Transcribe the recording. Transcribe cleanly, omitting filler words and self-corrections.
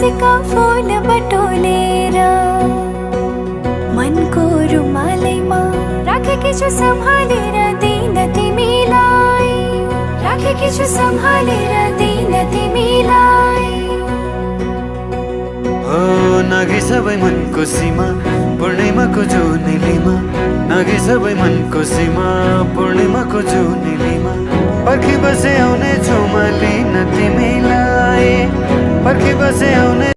खुसीका फूल बटोलेर मनको रुमालैमा राखेकी छु सम्हालेर दिन तिमीलाई, राखेकी छु सम्हालेर दिन तिमीलाई। ओ नागी सबै मनको सीमा पूर्णिमाको जुनेलीमा, नागी सबै मनको सीमा पूर्णिमाको जुनेलीमा। पर्खी बसे आउने छु म लिन तिमीलाई, पर्खी बसे आउने